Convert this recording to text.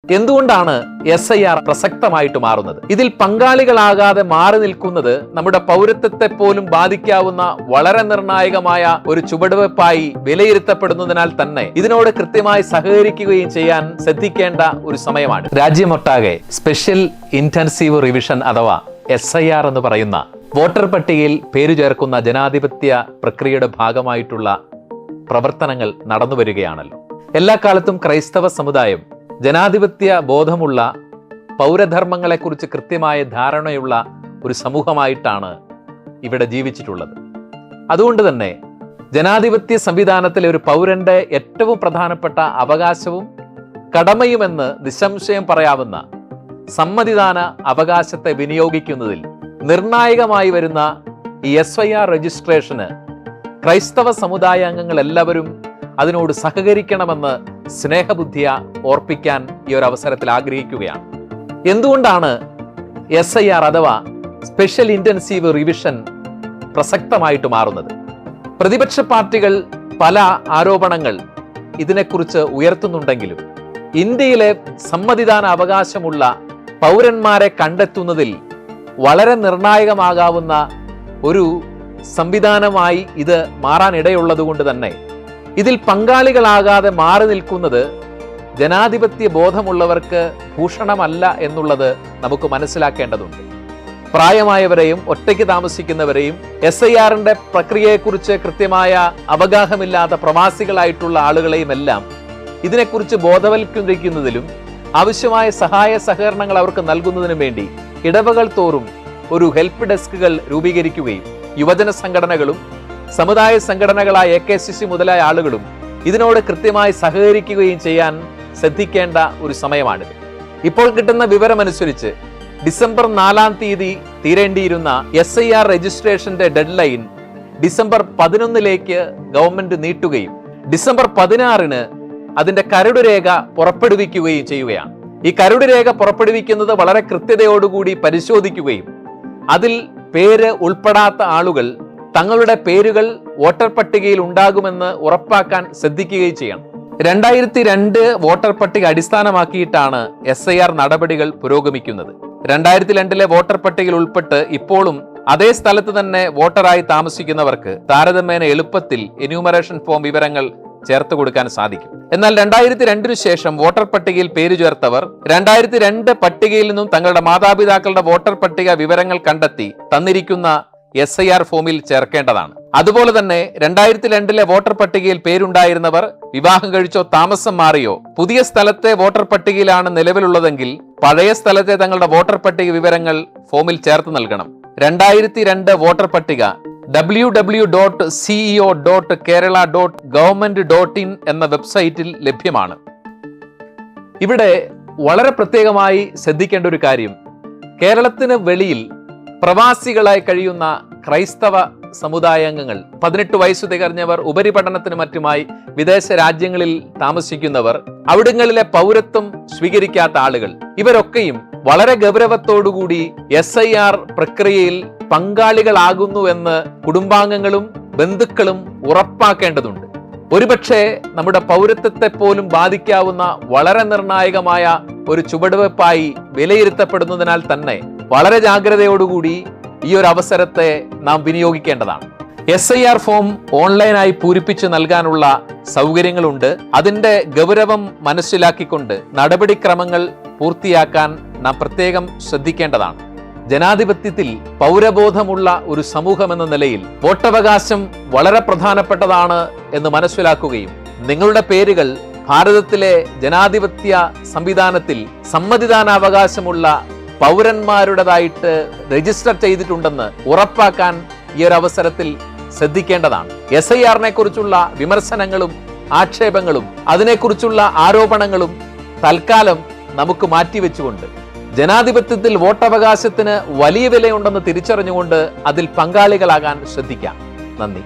എന്തുകൊണ്ടാണ് SIR പ്രസക്തമായിട്ട് മാറുന്നത്? ഇതിൽ പങ്കാളികളാകാതെ മാറി നിൽക്കുന്നത് നമ്മുടെ പൗരത്വത്തെ പോലും ബാധിക്കാവുന്ന വളരെ നിർണായകമായ ഒരു ചുവടുവെപ്പായി വിലയിരുത്തപ്പെടുന്നതിനാൽ തന്നെ ഇതിനോട് കൃത്യമായി സഹകരിക്കുകയും ചെയ്യാൻ ശ്രദ്ധിക്കേണ്ട ഒരു സമയമാണ്. രാജ്യമൊട്ടാകെ സ്പെഷ്യൽ ഇന്റൻസീവ് റിവിഷൻ അഥവാ SIR എന്ന് പറയുന്ന വോട്ടർ പട്ടികയിൽ പേരു ചേർക്കുന്ന ജനാധിപത്യ പ്രക്രിയയുടെ ഭാഗമായിട്ടുള്ള പ്രവർത്തനങ്ങൾ നടന്നു വരികയാണല്ലോ. എല്ലാ കാലത്തും ക്രൈസ്തവ സമുദായം ജനാധിപത്യ ബോധമുള്ള പൗരധർമ്മങ്ങളെക്കുറിച്ച് കൃത്യമായ ധാരണയുള്ള ഒരു സമൂഹമായിട്ടാണ് ഇവിടെ ജീവിച്ചിട്ടുള്ളത്. അതുകൊണ്ട് തന്നെ ജനാധിപത്യ സംവിധാനത്തിലെ ഒരു പൗരന്റെ ഏറ്റവും പ്രധാനപ്പെട്ട അവകാശവും കടമയുമെന്ന് നിസ്സംശയം പറയാവുന്ന സമ്മതിദാന അവകാശത്തെ വിനിയോഗിക്കുന്നതിൽ നിർണായകമായി വരുന്ന ഈ SIR രജിസ്ട്രേഷന് ക്രൈസ്തവ സമുദായ അംഗങ്ങൾ എല്ലാവരും അതിനോട് സഹകരിക്കണമെന്ന് സ്നേഹബുദ്ധിയ ഓർപ്പിക്കാൻ ഈ ഒരു അവസരത്തിൽ ആഗ്രഹിക്കുകയാണ്. എന്തുകൊണ്ടാണ് SIR അഥവാ സ്പെഷ്യൽ ഇന്റൻസീവ് റിവിഷൻ പ്രസക്തമായിട്ട് മാറുന്നത്? പ്രതിപക്ഷ പാർട്ടികൾ പല ആരോപണങ്ങൾ ഇതിനെക്കുറിച്ച് ഉയർത്തുന്നുണ്ടെങ്കിലും ഇന്ത്യയിലെ സമ്മതിദാന അവകാശമുള്ള പൗരന്മാരെ കണ്ടെത്തുന്നതിൽ വളരെ നിർണായകമാകാവുന്ന ഒരു സംവിധാനമായി ഇത് മാറാനിടയുള്ളത് കൊണ്ട് തന്നെ ഇതിൽ പങ്കാളികളാകാതെ മാറി നിൽക്കുന്നത് ജനാധിപത്യ ബോധമുള്ളവർക്ക് ഭൂഷണമല്ല എന്നുള്ളത് നമുക്ക് മനസ്സിലാക്കേണ്ടതുണ്ട്. പ്രായമായവരെയും ഒറ്റയ്ക്ക് താമസിക്കുന്നവരെയും SIRന്റെ പ്രക്രിയയെക്കുറിച്ച് കൃത്യമായ അവഗാഹമില്ലാത്ത പ്രവാസികളായിട്ടുള്ള ആളുകളെയും എല്ലാം ഇതിനെക്കുറിച്ച് ബോധവൽക്കരിക്കുന്നതിലും ആവശ്യമായ സഹായ സഹകരണങ്ങൾ അവർക്ക് നൽകുന്നതിനും വേണ്ടി ഇടവകൾ തോറും ഒരു ഹെൽപ്പ് ഡെസ്കുകൾ രൂപീകരിക്കുകയും യുവജന സംഘടനകളും സമുദായ സംഘടനകളായ AKCC മുതലായ ആളുകളും ഇതിനോട് കൃത്യമായി സഹകരിക്കുകയും ചെയ്യാൻ ശ്രദ്ധിക്കേണ്ട ഒരു സമയമാണിത്. ഇപ്പോൾ കിട്ടുന്ന വിവരമനുസരിച്ച് ഡിസംബർ 4-ാം തീയതി തീരേണ്ടിയിരുന്ന SIR രജിസ്ട്രേഷന്റെ ഡെഡ് ലൈൻ ഡിസംബർ 11-ലേക്ക് ഗവൺമെന്റ് നീട്ടുകയും ഡിസംബർ 16-ന് അതിന്റെ കരടുരേഖ പുറപ്പെടുവിക്കുകയും ചെയ്യുകയാണ്. ഈ കരടുരേഖ പുറപ്പെടുവിക്കുന്നത് വളരെ കൃത്യതയോടുകൂടി പരിശോധിക്കുകയും അതിൽ പേര് ഉൾപ്പെടാത്ത ആളുകൾ തങ്ങളുടെ പേരുകൾ വോട്ടർ പട്ടികയിൽ ഉണ്ടാകുമെന്ന് ഉറപ്പാക്കാൻ ശ്രദ്ധിക്കുകയും ചെയ്യണം. 2002 വോട്ടർ പട്ടിക അടിസ്ഥാനമാക്കിയിട്ടാണ് SIR നടപടികൾ പുരോഗമിക്കുന്നത്. 2002 വോട്ടർ പട്ടികയിൽ ഉൾപ്പെട്ട് ഇപ്പോഴും അതേ സ്ഥലത്ത് തന്നെ വോട്ടറായി താമസിക്കുന്നവർക്ക് താരതമ്യേന എളുപ്പത്തിൽ എന്യൂമറേഷൻ ഫോം വിവരങ്ങൾ ചേർത്ത് കൊടുക്കാൻ സാധിക്കും. എന്നാൽ 2002 ശേഷം വോട്ടർ പട്ടികയിൽ പേരു ചേർത്തവർ 2002 പട്ടികയിൽ നിന്നും തങ്ങളുടെ മാതാപിതാക്കളുടെ വോട്ടർ പട്ടിക വിവരങ്ങൾ കണ്ടെത്തി തന്നിരിക്കുന്ന SIR ഫോമിൽ ചേർക്കേണ്ടതാണ്. അതുപോലെ തന്നെ 2002 വോട്ടർ പട്ടികയിൽ പേരുണ്ടായിരുന്നവർ വിവാഹം കഴിച്ചോ താമസം മാറിയോ പുതിയ സ്ഥലത്തെ വോട്ടർ പട്ടികയിലാണ് നിലവിലുള്ളതെങ്കിൽ പഴയ സ്ഥലത്തെ തങ്ങളുടെ വോട്ടർ പട്ടിക വിവരങ്ങൾ ഫോമിൽ ചേർത്ത് നൽകണം. 2002 വോട്ടർ പട്ടിക www.ceo.kerala.government.in എന്ന വെബ്സൈറ്റിൽ ലഭ്യമാണ്. ഇവിടെ വളരെ പ്രത്യേകമായി ശ്രദ്ധിക്കേണ്ട ഒരു കാര്യം, കേരളത്തിന് വെളിയിൽ പ്രവാസികളായി കഴിയുന്ന ക്രൈസ്തവ സമുദായാംഗങ്ങൾ, 18 വയസ്സ് തികഞ്ഞവർ, ഉപരിപഠനത്തിന് മറ്റുമായി വിദേശ രാജ്യങ്ങളിൽ താമസിക്കുന്നവർ, അവിടങ്ങളിലെ പൗരത്വം സ്വീകരിക്കാത്ത ആളുകൾ, ഇവരൊക്കെയും വളരെ ഗൗരവത്തോടുകൂടി SIR പ്രക്രിയയിൽ പങ്കാളികളാകുന്നു എന്ന് കുടുംബാംഗങ്ങളും ബന്ധുക്കളും ഉറപ്പാക്കേണ്ടതുണ്ട്. ഒരുപക്ഷെ നമ്മുടെ പൗരത്വത്തെ പോലും ബാധിക്കാവുന്ന വളരെ നിർണായകമായ ഒരു ചുവടുവെപ്പായി വിലയിരുത്തപ്പെടുന്നതിനാൽ തന്നെ വളരെ ജാഗ്രതയോടുകൂടി ഈ ഒരു അവസരത്തെ നാം വിനിയോഗിക്കേണ്ടതാണ്. SIR ഫോം ഓൺലൈനായി പൂരിപ്പിച്ച് നൽകാനുള്ള സൗകര്യങ്ങളുണ്ട്. അതിന്റെ ഗൗരവം മനസ്സിലാക്കിക്കൊണ്ട് നടപടിക്രമങ്ങൾ പൂർത്തിയാക്കാൻ നാം പ്രത്യേകം ശ്രദ്ധിക്കേണ്ടതാണ്. ജനാധിപത്യത്തിൽ പൗരബോധമുള്ള ഒരു സമൂഹം എന്ന നിലയിൽ വോട്ടവകാശം വളരെ പ്രധാനപ്പെട്ടതാണ് എന്ന് മനസ്സിലാക്കുകയും നിങ്ങളുടെ പേരുകൾ ഭാരതത്തിലെ ജനാധിപത്യ സംവിധാനത്തിൽ സമ്മതിദാനാവകാശമുള്ള പൗരന്മാരുടേതായിട്ട് രജിസ്റ്റർ ചെയ്തിട്ടുണ്ടെന്ന് ഉറപ്പാക്കാൻ ഈ ഒരു അവസരത്തിൽ ശ്രദ്ധിക്കേണ്ടതാണ്. SIRനെ കുറിച്ചുള്ള വിമർശനങ്ങളും ആക്ഷേപങ്ങളും അതിനെക്കുറിച്ചുള്ള ആരോപണങ്ങളും തൽക്കാലം നമുക്ക് മാറ്റിവെച്ചുകൊണ്ട് ജനാധിപത്യത്തിൽ വോട്ടവകാശത്തിന് വലിയ വിലയുണ്ടെന്ന് തിരിച്ചറിഞ്ഞുകൊണ്ട് അതിൽ പങ്കാളികളാകാൻ ശ്രദ്ധിക്കാം. നന്ദി.